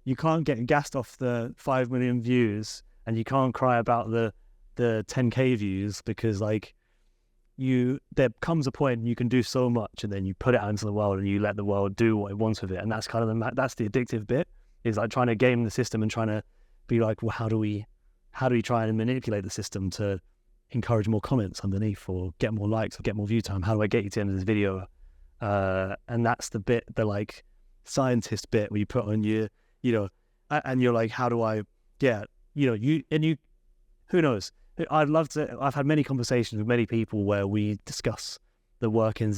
you can't get gassed off the 5 million views, and you can't cry about the 10k views, because there comes a point you can do so much, and then you put it out into the world, and you let the world do what it wants with it, and that's kind of that's the addictive bit, is trying to game the system and trying to be well, how do we try and manipulate the system to encourage more comments underneath, or get more likes, or get more view time? How do I get you to the end of this video? And that's the bit, the scientist bit, where you put on your, and you're how do I, who knows? I've had many conversations with many people where we discuss the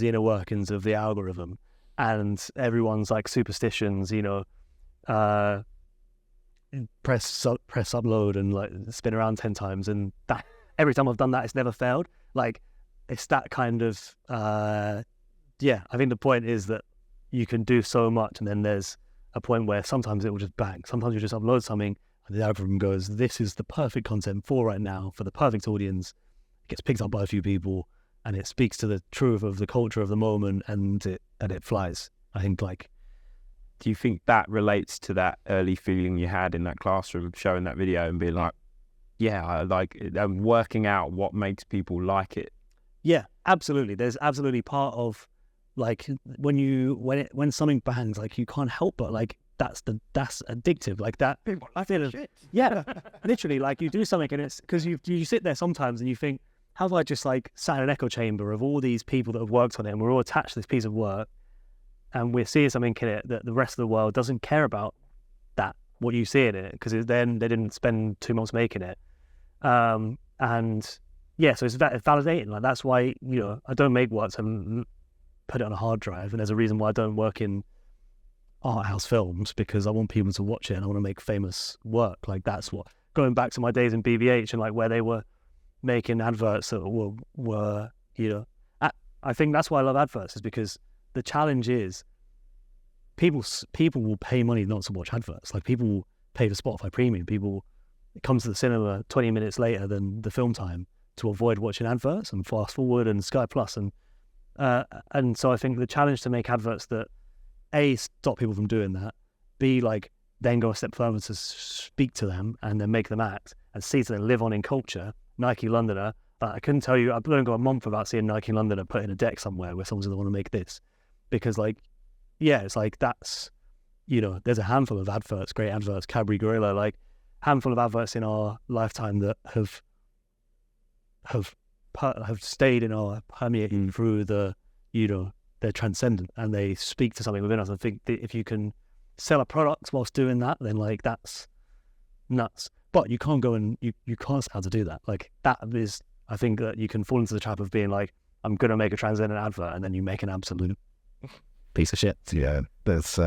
inner workings of the algorithm, and everyone's superstitions, press upload and spin around 10 times, and that every time I've done that, it's never failed. It's that kind of I think the point is that you can do so much, and then there's a point where sometimes it will just bang. Sometimes you just upload something, and the algorithm goes, this is the perfect content for right now, for the perfect audience. It gets picked up by a few people, and it speaks to the truth of the culture of the moment, and it flies. I think do you think that relates to that early feeling you had in that classroom showing that video and being I'm working out what makes people like it? Yeah, absolutely. There's absolutely part of when something bangs, you can't help but that's addictive. That I feel shit. Yeah, literally, you do something, and it's because you sit there sometimes and you think, how do I just sat in an echo chamber of all these people that have worked on it, and we're all attached to this piece of work, and we're seeing something in it that the rest of the world doesn't care about, what you see in it, because then they didn't spend 2 months making it. So it's validating. That's why I don't make works and put it on a hard drive, and there's a reason why I don't work in art house films, because I want people to watch it, and I want to make famous work. That's what, going back to my days in BBH, and where they were making adverts that were I think that's why I love adverts, is because the challenge is people will pay money not to watch adverts. People will pay for Spotify Premium. People come to the cinema 20 minutes later than the film time to avoid watching adverts, and fast forward, and Sky Plus, and so I think the challenge to make adverts that A, stop people from doing that, B, then go a step further to speak to them and then make them act, and C, to then live on in culture. Nike Londoner, I couldn't tell you, I've only got a month without seeing Nike Londoner put in a deck somewhere where someone's going to want to make this, because it's that's, there's a handful of adverts, great adverts, Cadbury Gorilla, handful of adverts in our lifetime that have stayed in our, permeating through the, they're transcendent, and they speak to something within us. I think that if you can sell a product whilst doing that, then that's nuts. But you can't go and you can't know how to do that. That is, I think that you can fall into the trap of being I'm going to make a transcendent advert, and then you make an absolute piece of shit. Yeah, there's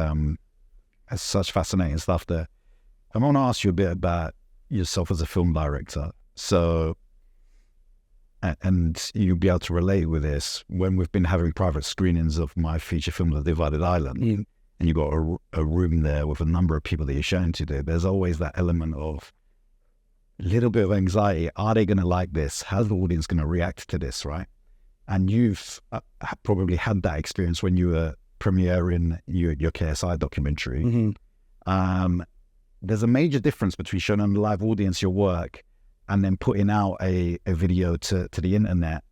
such fascinating stuff there. I want to ask you a bit about yourself as a film director. So, and you'll be able to relate with this, when we've been having private screenings of my feature film, The Divided Island, and you've got a room there with a number of people that you're showing to, there's always that element of a little bit of anxiety. Are they going to like this? How's the audience going to react to this, right? And you've probably had that experience when you were premiering your KSI documentary. There's a major difference between showing a live audience your work and then putting out a video to the internet,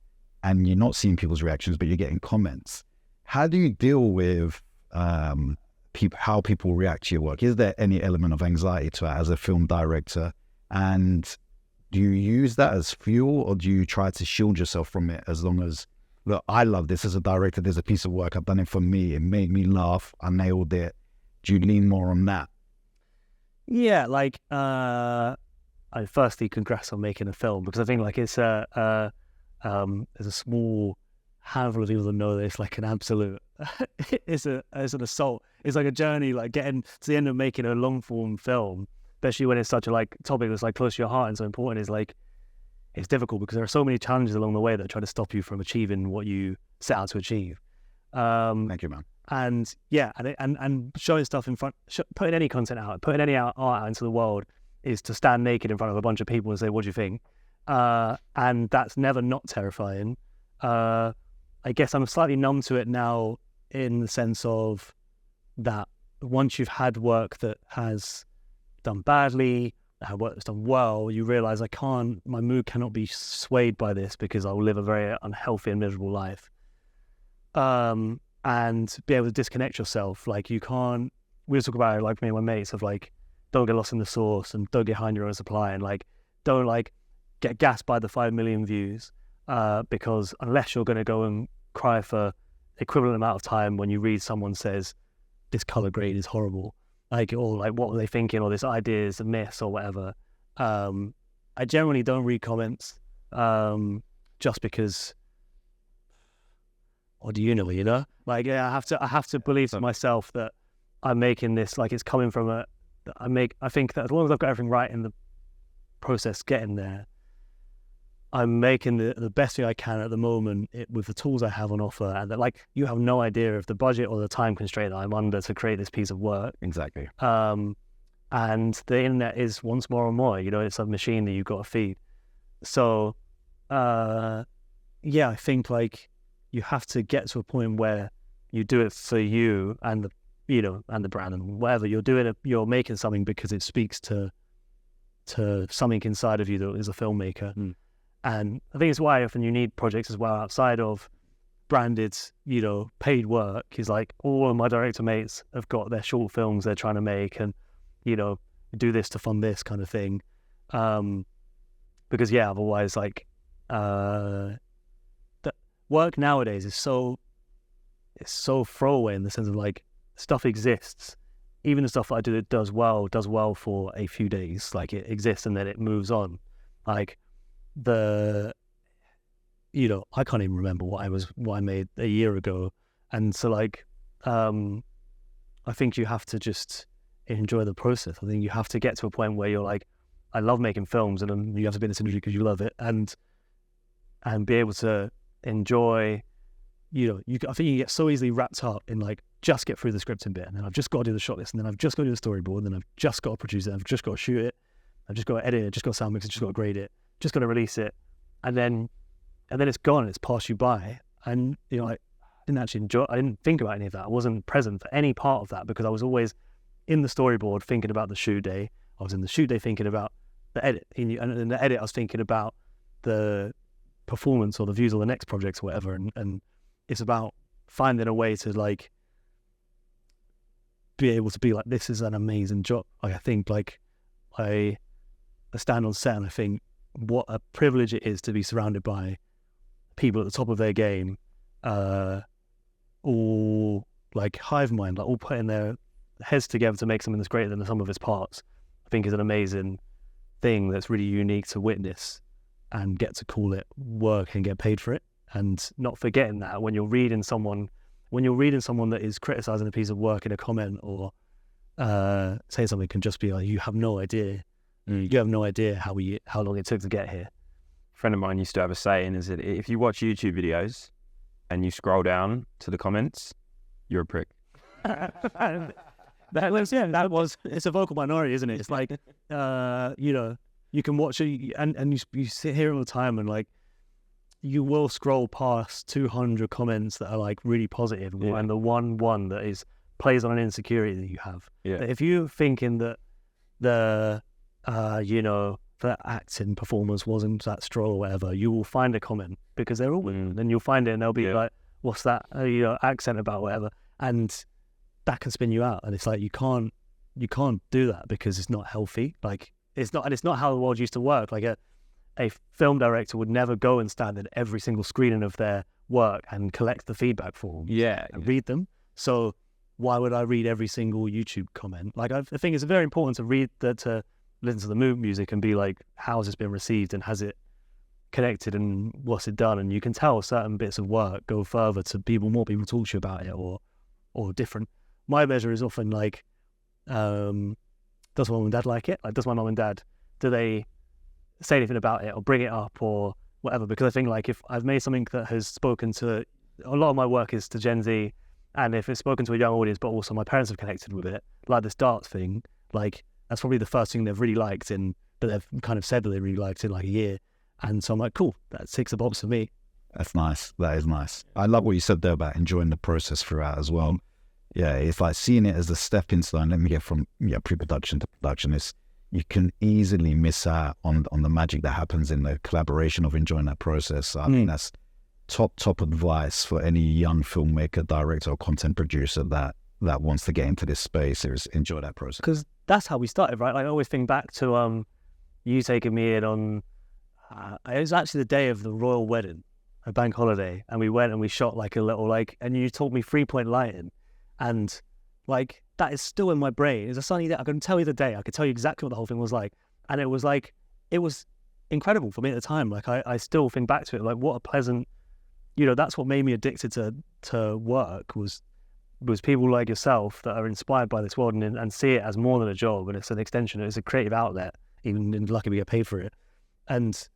and you're not seeing people's reactions, but you're getting comments. How do you deal with how people react to your work? Is there any element of anxiety to it as a film director? And do you use that as fuel, or do you try to shield yourself from it, as long as, look, I love this as a director, there's a piece of work, I've done it for me, it made me laugh, I nailed it. Do you lean more on that? Yeah, firstly, congrats on making a film, because I think it's There's a small handful of people that know this, like an absolute. It's an assault. It's like a journey, like getting to the end of making a long form film, especially when it's such a like topic that's like close to your heart and so important. Is like it's difficult because there are so many challenges along the way that try to stop you from achieving what you set out to achieve. Thank you, man. And yeah, and showing stuff in front, putting any content out, putting any art out into the world is to stand naked in front of a bunch of people and say, "What do you think?" And that's never not terrifying. I guess I'm slightly numb to it now in the sense of that once you've had work that has done badly, work that's done well, you realize my mood cannot be swayed by this because I will live a very unhealthy and miserable life. And be able to disconnect yourself. Like we were talking about it, like me and my mates, of like, don't get lost in the source and don't get behind your own supply, and like, don't like get gassed by the 5 million views, because unless you're going to go and cry for equivalent amount of time when you read someone says this color grade is horrible, like, or like what were they thinking, or this idea is a miss or whatever. I generally don't read comments, just because, what do you know? Like, yeah, I have to believe to myself that I'm making this, like it's coming from I think that as long as I've got everything right in the process getting there, I'm making the best thing I can at the moment with the tools I have on offer, and that, like, you have no idea of the budget or the time constraint that I'm under to create this piece of work. Exactly. And the internet is once more and more, it's a machine that you've got to feed. So, yeah, I think like you have to get to a point where you do it for you and the brand and whatever you're doing. You're making something because it speaks to something inside of you that is a filmmaker. Mm. And I think it's why often you need projects as well outside of branded, paid work. Is like all of my director mates have got their short films they're trying to make, and do this to fund this kind of thing. Because yeah, otherwise, like, the work nowadays is so throwaway in the sense of like stuff exists. Even the stuff that I do that does well for a few days. Like it exists and then it moves on. Like I can't even remember what I made a year ago. And so like, I think you have to just enjoy the process. I think you have to get to a point where you're like, I love making films, and you have to be in this industry because you love it, and be able to enjoy, I think you get so easily wrapped up in like, just get through the scripting bit, and then I've just got to do the shot list, and then I've just got to do the storyboard, and then I've just got to produce it, I've just got to shoot it, I've just got to edit it, just got to sound mix it, just got to grade it, just got to release it, and then it's gone, and it's passed you by, and I didn't think about any of that. I wasn't present for any part of that because I was always in the storyboard thinking about the shoot day. I was in the shoot day thinking about the edit, and in the edit I was thinking about the performance or the views or the next projects or whatever, and it's about finding a way to like be able to be like, this is an amazing job. Like I think like I stand on set and I think what a privilege it is to be surrounded by people at the top of their game, all like hive mind, like all putting their heads together to make something that's greater than the sum of its parts. I think is an amazing thing that's really unique to witness and get to call it work and get paid for it. And not forgetting that when you're reading someone that is criticizing a piece of work in a comment or saying something, can just be like, you have no idea. You have no idea how long it took to get here. A friend of mine used to have a saying, is that if you watch YouTube videos and you scroll down to the comments, you're a prick. It's a vocal minority, isn't it? It's like, you can watch it and you sit here all the time and like, you will scroll past 200 comments that are like really positive, and the one that plays on an insecurity that you have. Yeah. That if you're thinking that the acting performance wasn't that strong or whatever, you will find a comment because they're all women, and you'll find it and they'll be like, what's that accent about, whatever, and that can spin you out. And it's like you can't do that because it's not healthy. Like it's not how the world used to work. Like a film director would never go and stand at every single screening of their work and collect the feedback form and read them. So why would I read every single YouTube comment? Like I think it's very important to read that, to listen to the music and be like, how has this been received, and has it connected and what's it done, and you can tell certain bits of work go further to more people talk to you about it, or different. My measure is often like, does my mum and dad like it? Like, does my mum and dad, do they say anything about it or bring it up or whatever? Because I think like if I've made something that has spoken to, a lot of my work is to Gen Z, and if it's spoken to a young audience, but also my parents have connected with it, like this darts thing, like that's probably the first thing they've really liked but they've kind of said that they really liked in like a year. And so I'm like, cool, that ticks the box for me. That's nice. That is nice. I love what you said there about enjoying the process throughout as well. Yeah, it's like seeing it as a stepping stone. Let me get from pre-production to production. You can easily miss out on the magic that happens in the collaboration of enjoying that process. So I think that's top advice for any young filmmaker, director, or content producer that wants to get into this space. Is enjoy that process. Because that's how we started, right? Like, I always think back to you taking me in on. It was actually the day of the royal wedding, a bank holiday, and we went and we shot like a little and you taught me 3-point lighting, and like that is still in my brain. It was a sunny day. I can tell you the day. I could tell you exactly what the whole thing was like, and it was incredible for me at the time. Like I still think back to it. Like, what a pleasant, that's what made me addicted to work was people like yourself that are inspired by this world and see it as more than a job, and it's an extension. It's a creative outlet. Even lucky we get paid for it, and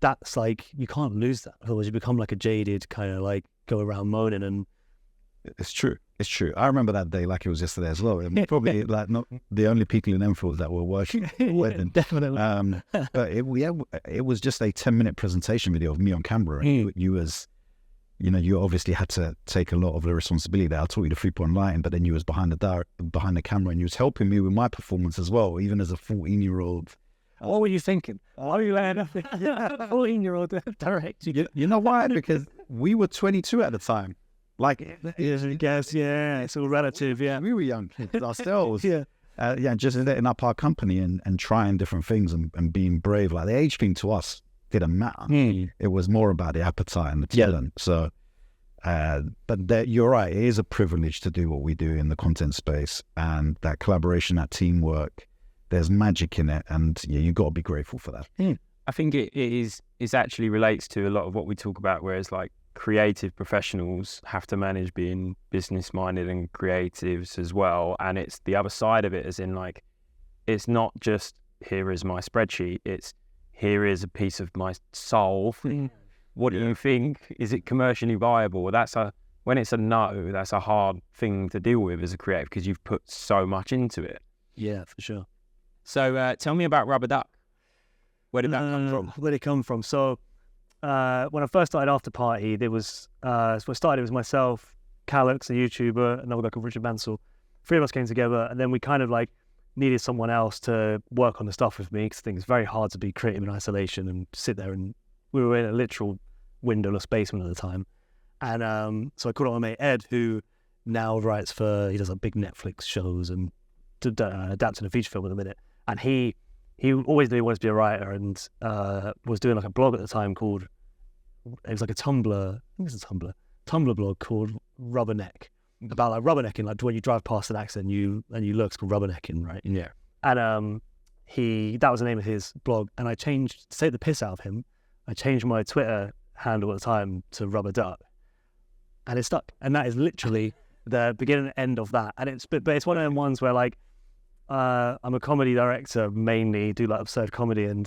that's like, you can't lose that, otherwise you become like a jaded kind of like go around moaning. And it's true. I remember that day like it was yesterday as well. And probably like not the only people in Enfield that were working with them. Definitely. But it was just a 10-minute presentation video of me on camera. And you obviously had to take a lot of the responsibility there. I taught you the 3-point lighting, but then you was behind the camera, and you was helping me with my performance as well, even as a 14-year-old. What were you thinking? Why were you laying up? 14-year-old director. You know why? Because we were 22 at the time. Like, yes, I guess, yeah, it's all relative, yeah. We were young kids ourselves. Yeah. Just setting up our company and trying different things and being brave. Like, the age thing to us didn't matter. It was more about the appetite and the talent. So, but you're right. It is a privilege to do what we do in the content space, and that collaboration, that teamwork. There's magic in it, and you've got to be grateful for that. I think it actually relates to a lot of what we talk about, whereas like creative professionals have to manage being business minded and creatives as well. And it's the other side of it, as in like, it's not just here is my spreadsheet, it's here is a piece of my soul. What do you think? Is it commercially viable? When it's a no, that's a hard thing to deal with as a creative, because you've put so much into it. Yeah, for sure. So tell me about Rubber Duck. Where did that come from? Where did it come from? So when I first started After Party, there was, so I started, it was myself, Calix, a YouTuber, another guy called Richard Mansell. 3 of us came together, and then we kind of like needed someone else to work on the stuff with me, because I think it's very hard to be creative in isolation and sit there, and we were in a literal windowless basement at the time. And so I called on my mate Ed, who now writes he does like big Netflix shows and adapting a feature film at the minute. And he always knew he wanted to be a writer, and was doing like a blog at the time called, it was like a Tumblr, I think it's a Tumblr blog called Rubberneck, about like rubbernecking, like when you drive past an accident and you look, it's called rubbernecking, right? Yeah. And that was the name of his blog, and I changed, to take the piss out of him, I changed my Twitter handle at the time to Rubber Duck, and it stuck. And that is literally the beginning and end of that. And but it's one of them ones where like, I'm a comedy director, mainly do like absurd comedy, and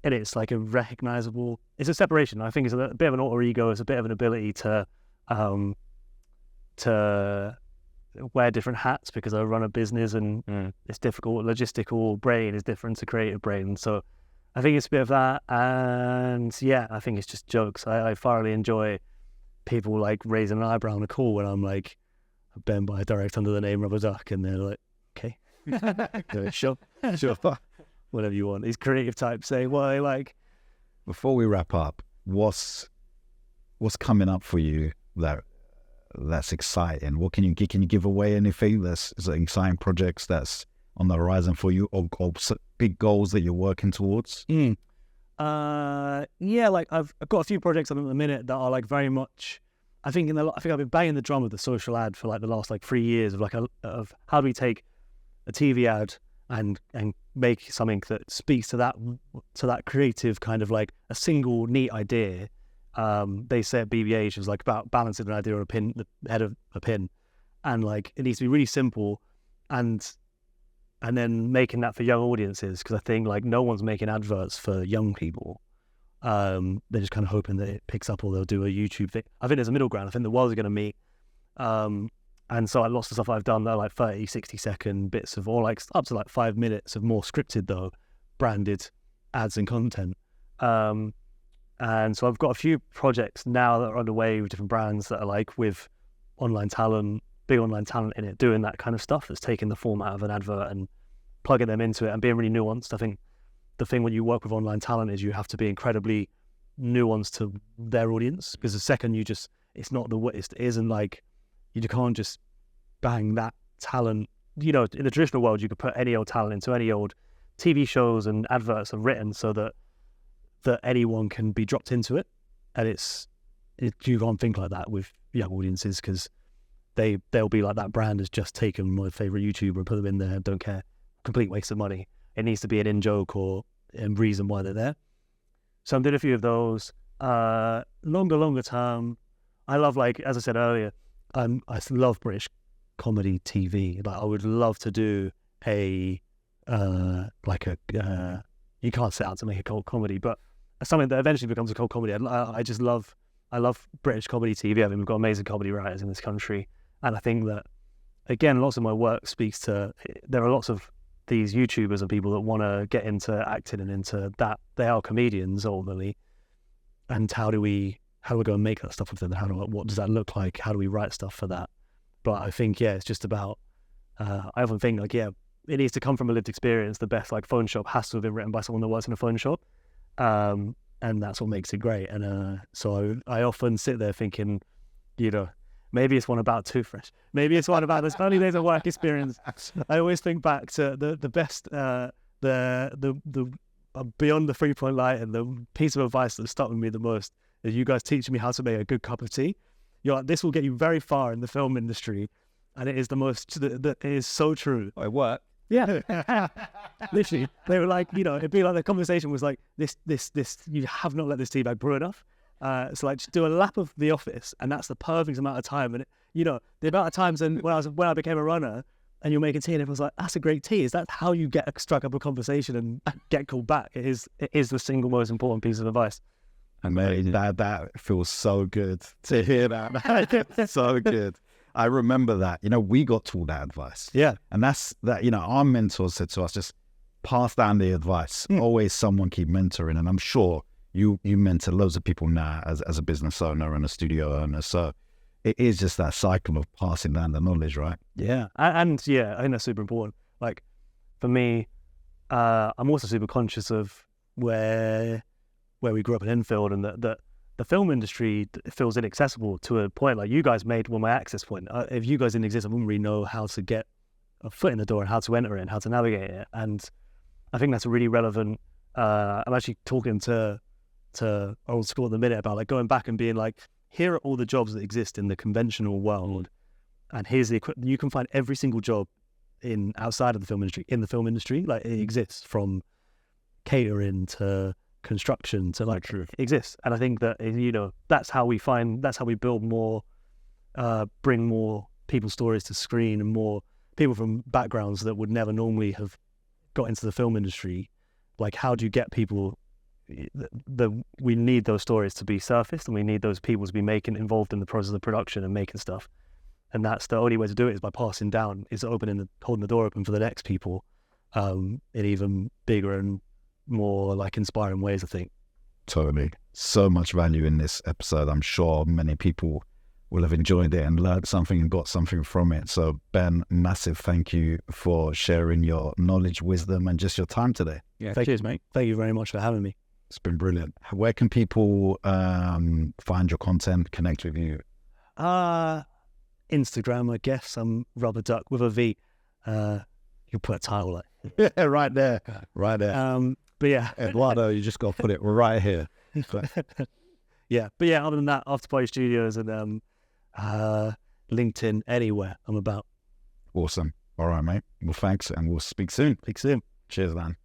it's like a recognizable, it's a separation. I think it's a bit of an alter ego. It's a bit of an ability to wear different hats, because I run a business, and it's difficult. Logistical brain is different to creative brain. So I think it's a bit of that. And yeah, I think it's just jokes. I thoroughly enjoy people like raising an eyebrow on a call when I'm like, I've been by a direct under the name Rubber Duck, and they're like, okay, sure, whatever you want. These creative types say, well, I like. Before we wrap up, what's coming up for you that's exciting? What can you give away anything that's exciting projects that's on the horizon for you, or big goals that you're working towards? Yeah, like I've got a few projects on at the minute that are like very much, I think I've been banging the drum of the social ad for like the last like 3 years of like of how do we take a TV ad and make something that speaks to that creative kind of like a single neat idea. They say at BBH it was like about balancing an idea on the head of a pin, and like it needs to be really simple, and then making that for young audiences, because I think like no one's making adverts for young people. They're just kind of hoping that it picks up, or they'll do a YouTube thing. I think there's a middle ground. I think the world's going to meet. And so lots of stuff I've done, they're like 30, 60-second bits of, or like up to like 5 minutes of more scripted though, branded ads and content. And so I've got a few projects now that are underway with different brands that are like with online talent, big online talent in it, doing that kind of stuff that's taking the format of an advert and plugging them into it and being really nuanced. I think the thing when you work with online talent is you have to be incredibly nuanced to their audience, because the second it's not it isn't like, you can't just bang that talent. You know, in the traditional world, you could put any old talent into any old TV shows, and adverts are written so that anyone can be dropped into it. And you can't think like that with young audiences, because they'll be like, that brand has just taken my favorite YouTuber and put them in there, don't care. Complete waste of money. It needs to be an in-joke or a reason why they're there. So I'm doing a few of those. Longer term, I love, like, as I said earlier, I love British comedy TV. Like, I would love to do you can't set out to make a cold comedy, but something that eventually becomes a cold comedy. I love British comedy TV. I mean, we've got amazing comedy writers in this country, and I think that, again, lots of my work speaks to, there are lots of these YouTubers and people that want to get into acting and into that. They are comedians ultimately, and how do we go and make that stuff with them? What does that look like? How do we write stuff for that? But I think, it's just about, I often think like, it needs to come from a lived experience. The best like phone shop has to have been written by someone that works in a phone shop. And that's what makes it great. And so I often sit there thinking, maybe it's one about Toothbrush. Maybe it's one about this early days of work experience. I always think back to the best, the beyond the 3-point light, and the piece of advice that stuck with me the most is you guys teaching me how to make a good cup of tea. You're like, this will get you very far in the film industry, and it is it is so true. Oh, it worked. Yeah, literally. They were like, it'd be like the conversation was like, this. You have not let this tea bag brew enough. So like, just do a lap of the office, and that's the perfect amount of time. And the amount of times when I became a runner, and you're making tea, and everyone's like, that's a great tea. Is that how you struck up a conversation and get called back? It is the single most important piece of advice. Amazing. That feels so good to hear that. So good. I remember that. We got taught that advice. Yeah. And that's that, our mentors said to us, just pass down the advice. Always someone keep mentoring. And I'm sure you mentor loads of people now as a business owner and a studio owner. So it is just that cycle of passing down the knowledge, right? Yeah. And I think that's super important. Like, for me, I'm also super conscious of where we grew up in Enfield, and that the film industry feels inaccessible to a point. Like, you guys made my access point. If you guys didn't exist, I wouldn't really know how to get a foot in the door and how to enter it and how to navigate it. And I think that's a really relevant. I'm actually talking to old school at the minute about like going back and being like, here are all the jobs that exist in the conventional world, and here's the equipment. You can find every single job outside of the film industry in the film industry. Like, it exists, from catering to construction to like, it exists. And I think that that's how we build more, bring more people's stories to screen, and more people from backgrounds that would never normally have got into the film industry. Like, how do you get people? We need those stories to be surfaced, and we need those people to be involved in the process of production and making stuff. And that's the only way to do it, is by passing down, holding the door open for the next people, in even bigger and more like inspiring ways, I think. Totally. So much value in this episode. I'm sure many people will have enjoyed it and learned something and got something from it. So Ben, massive thank you for sharing your knowledge, wisdom, and just your time today. Yeah, cheers, mate. Thank you very much for having me. It's been brilliant. Where can people find your content, connect with you? Instagram, I guess. I'm Rubber Duck with a V. You put a title like. Yeah, right there. But yeah, Eduardo, you just got to put it right here. Yeah, but yeah, other than that, After Party Studios and LinkedIn, anywhere I'm about. Awesome. All right, mate. Well, thanks, and we'll speak soon. Speak soon. Cheers, man.